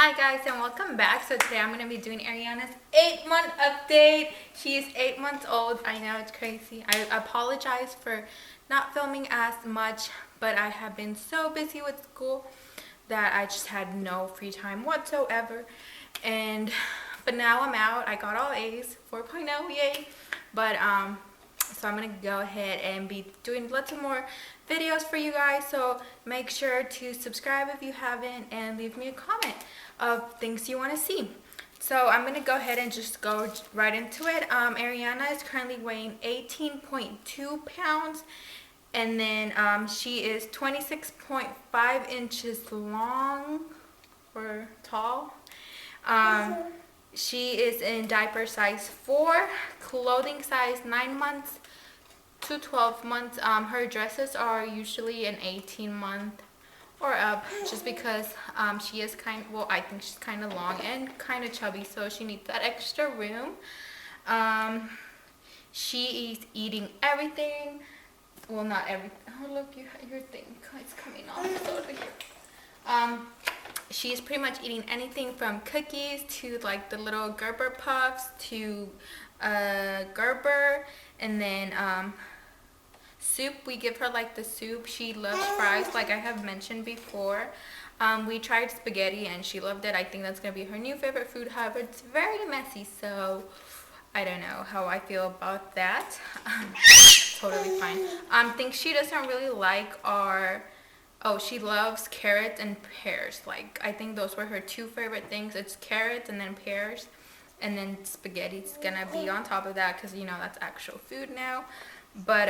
Hi guys and welcome back. So today I'm going to be doing Ariana's 8-month update. She is 8 months old. I know it's crazy. I apologize for not filming as much, but I have been so busy with school that I just had no free time whatsoever. But now I'm out. I got all A's, 4.0, yay. But so I'm gonna go ahead and be doing lots of more videos for you guys, so make sure to subscribe if you haven't and leave me a comment of things you want to see. So I'm gonna go ahead and just go right into it. Ariana is currently weighing 18.2 pounds, and then she is 26.5 inches long or tall. She is in diaper size 4, clothing size 9 months to 12 months. Her dresses are usually an 18-month or up, just because she is I think she's kind of long and kind of chubby, so she needs that extra room. She is eating everything. Well, not everything. Oh, look, your thing is coming off. She's pretty much eating anything from cookies to like the little Gerber puffs to Gerber, and then soup. We give her like the soup. She loves fries, like I have mentioned before. We tried spaghetti and she loved it. I think that's gonna be her new favorite food. However, it's very messy, so I don't know how I feel about that. Totally fine. Things she doesn't really like are, she loves carrots and pears. Like, I think those were her two favorite things. It's carrots and then pears, and then spaghetti's gonna be on top of that, because you know that's actual food now. But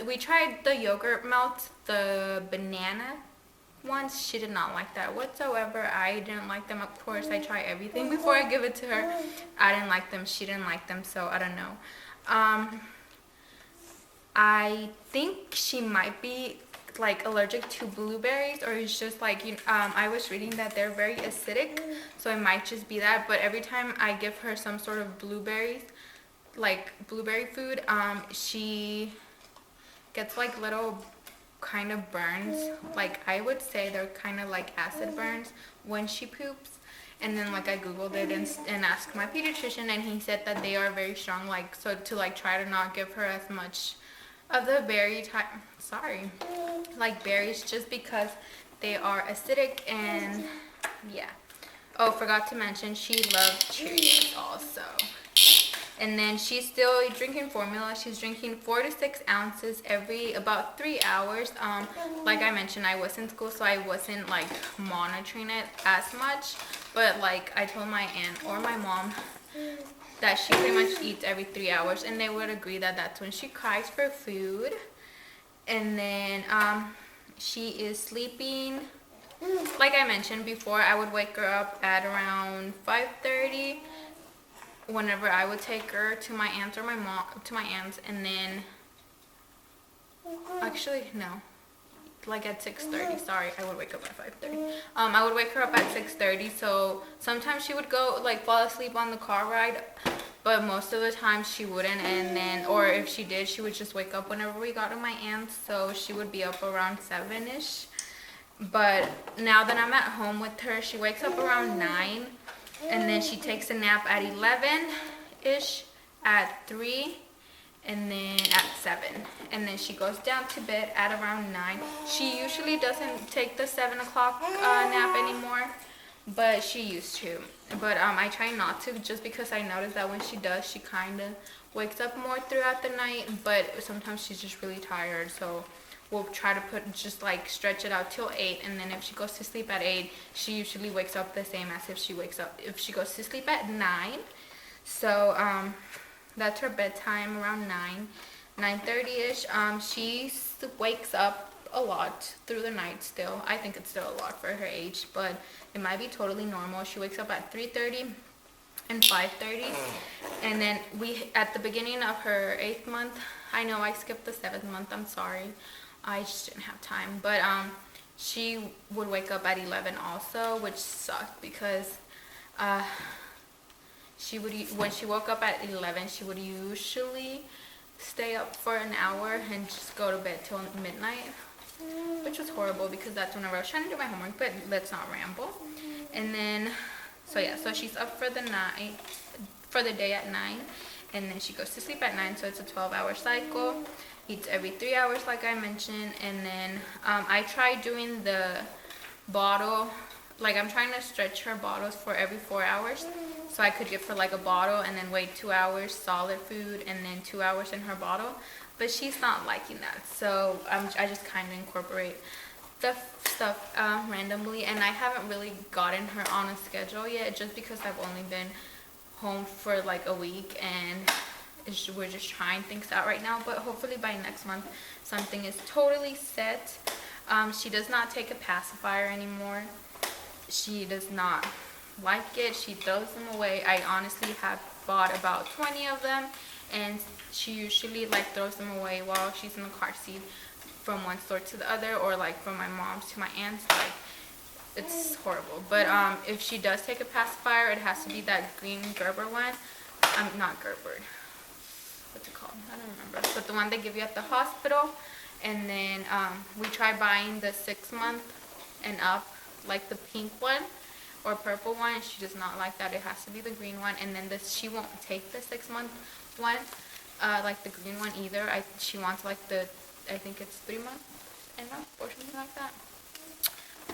we tried the yogurt melts, the banana ones. She did not like that whatsoever. I didn't like them. Of course, I try everything before I give it to her. I didn't like them. She didn't like them, so I don't know. I think she might be like allergic to blueberries, or it's just like, I was reading that they're very acidic, so it might just be that. But every time I give her some sort of blueberries, like blueberry food, she gets like little kind of burns. Like, I would say they're kind of like acid burns when she poops. And then like I googled it and asked my pediatrician, and he said that they are very strong, like, so to like try to not give her as much of the berry type, like berries, just because they are acidic. And yeah. Oh, forgot to mention, she loves Cheerios also. And then she's still drinking formula. She's drinking 4 to 6 ounces every about 3 hours. Like I mentioned, I was in school, so I wasn't like monitoring it as much. But like I told my aunt or my mom that she pretty much eats every 3 hours, and they would agree that that's when she cries for food. And then she is sleeping. Like I mentioned before, I would wake her up at around 5:30. Whenever I would take her to my aunt's or to my aunt's, and then actually no, like at 6:30. Sorry, I would wake up at 5:30. I would wake her up at 6:30. So sometimes she would go like fall asleep on the car ride, but most of the time she wouldn't. And then, or if she did, she would just wake up whenever we got to my aunt's. So she would be up around 7ish. But now that I'm at home with her, she wakes up around 9. And then she takes a nap at 11ish, at 3, and then at 7. And then she goes down to bed at around 9. She usually doesn't take the 7 o'clock nap anymore, but she used to. But I try not to, just because I notice that when she does, she kind of wakes up more throughout the night. But sometimes she's just really tired, so we'll try to stretch it out till 8, and then if she goes to sleep at 8, she usually wakes up the same as if she goes to sleep at 9. So that's her bedtime, around 9:30ish. She wakes up a lot through the night still. I think it's still a lot for her age, but it might be totally normal. She wakes up at 3:30 and 5:30. And then at the beginning of her 8th month, I know I skipped the 7th month, I'm sorry, I just didn't have time, but she would wake up at 11 also, which sucked, because when she woke up at 11, she would usually stay up for an hour and just go to bed till midnight. which was horrible because that's whenever I was trying to do my homework, but let's not ramble. And then, so yeah, so she's up for the night, for the day at 9, and then she goes to sleep at 9, so it's a 12-hour cycle. Eats every 3 hours like I mentioned. And then I tried doing the bottle, like I'm trying to stretch her bottles for every 4 hours, so I could give her like a bottle and then wait 2 hours solid food and then 2 hours in her bottle. But she's not liking that, so I just kind of incorporate the stuff randomly. And I haven't really gotten her on a schedule yet, just because I've only been home for like a week and we're just trying things out right now. But hopefully by next month something is totally set. She does not take a pacifier anymore. She does not like it. She throws them away. I honestly have bought about 20 of them, and she usually like throws them away while she's in the car seat from one store to the other, or like from my mom's to my aunt's. Like, it's horrible. But if she does take a pacifier, it has to be that green Gerber one. Not Gerber. What's it called? I don't remember. But the one they give you at the hospital. And then we tried buying the 6 month and up, like the pink one or purple one. She does not like that. It has to be the green one. And then she won't take the 6 month one, like the green one either. She wants like the, I think it's 3 months and up or something like that.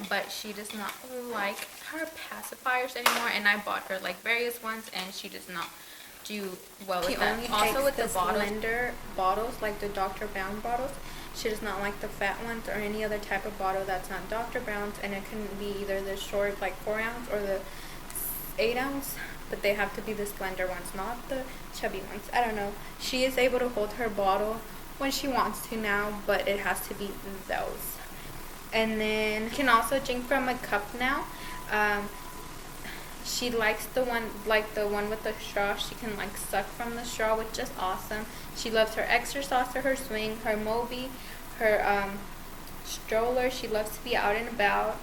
But she does not like her pacifiers anymore, and I bought her like various ones, and she does not do well with that. Also with the blender bottles, like the Dr. Brown bottles, she does not like the fat ones or any other type of bottle that's not Dr. Brown's, and it can be either the short like 4 ounce or the 8 ounce, but they have to be the Splendor ones, not the chubby ones. I don't know. She is able to hold her bottle when she wants to now, but it has to be those. And then can also drink from a cup now. She likes the one, like the one with the straw. She can like suck from the straw, which is awesome. She loves her extra saucer, her swing, her Moby, her stroller. She loves to be out and about.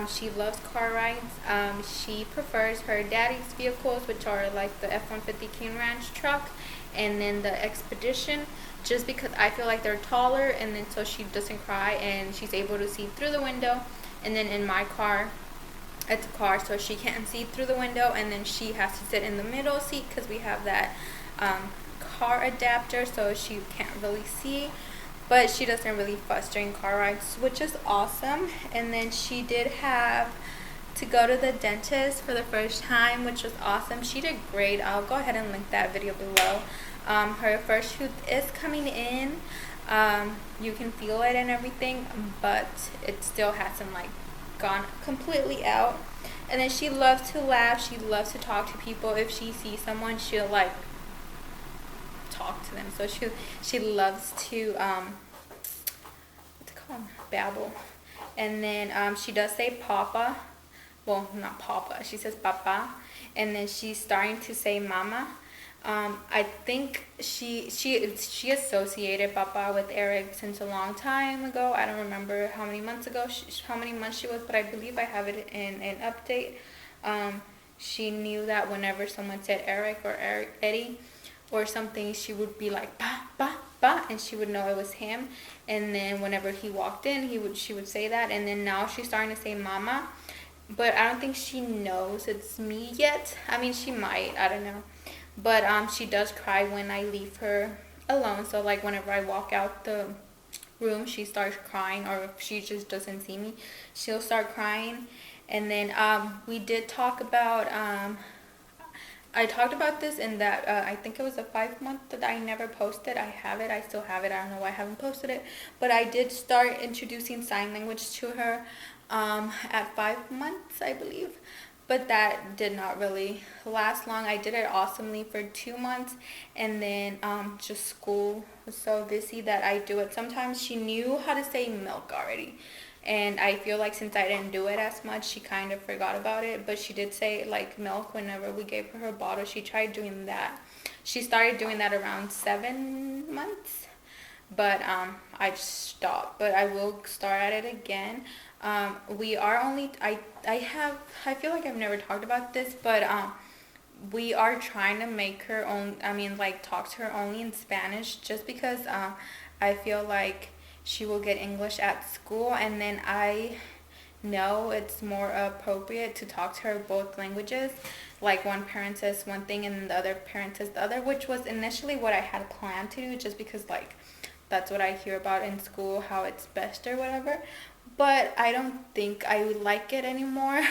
She loves car rides. She prefers her daddy's vehicles, which are like the F-150 King Ranch truck, and then the Expedition, just because I feel like they're taller, and then so she doesn't cry and she's able to see through the window. And then in my car, it's a car, so she can't see through the window, and then she has to sit in the middle seat because we have that car adapter, so she can't really see. But she doesn't really fuss during car rides, which is awesome. And then she did have to go to the dentist for the first time, which was awesome. She did great. I'll go ahead and link that video below. Her first tooth is coming in. You can feel it and everything, but it still hasn't like gone completely out. And then she loves to laugh. She loves to talk to people. If she sees someone, she'll like talk to them. So she loves to what's it called? Babble. And then she does say papa. Well, not papa. She says papa. And then she's starting to say mama. I think she associated papa with Eric since a long time ago. I don't remember how many months ago, how many months she was, but I believe I have it in an update. She knew that whenever someone said Eric or Eddie or something, she would be like ba ba ba, and she would know it was him. And then whenever he walked in, she would say that. And then now she's starting to say mama, but I don't think she knows it's me yet. I mean, she might, I don't know. But she does cry when I leave her alone. So like whenever I walk out the room, she starts crying, or if she just doesn't see me, she'll start crying. And then we did talk about I talked about this in that I think it was a 5 month that I never posted. I have it. I still have it. I don't know why I haven't posted it, but I did start introducing sign language to her at 5 months, I believe. But that did not really last long. I did it awesomely for 2 months, and then just school was so busy that I do it. Sometimes she knew how to say milk already, and I feel like since I didn't do it as much, she kind of forgot about it. But she did say like milk whenever we gave her bottle. She tried doing that. She started doing that around 7 months, but I just stopped. But I will start at it again. We are only, I feel like I've never talked about this, but we are trying to make her like talk to her only in Spanish, just because I feel like she will get English at school, and then I know it's more appropriate to talk to her both languages. Like one parent says one thing and the other parent says the other, which was initially what I had planned to do, just because like that's what I hear about in school, how it's best or whatever. But I don't think I would like it anymore.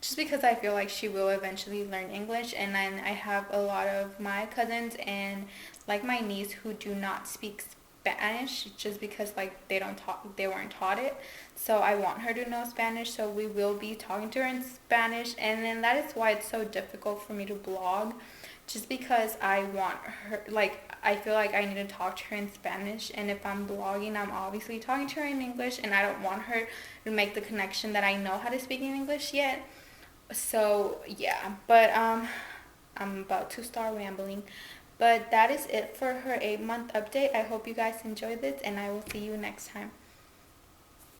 Just because I feel like she will eventually learn English, and then I have a lot of my cousins and like my niece who do not speak Spanish, just because like they weren't taught it. So I want her to know Spanish, so we will be talking to her in Spanish, and then that is why it's so difficult for me to blog, just because I want her, like I feel like I need to talk to her in Spanish, and if I'm blogging, I'm obviously talking to her in English, and I don't want her to make the connection that I know how to speak in English yet. So yeah, but I'm about to start rambling. But that is it for her 8-month update. I hope you guys enjoyed this, and I will see you next time.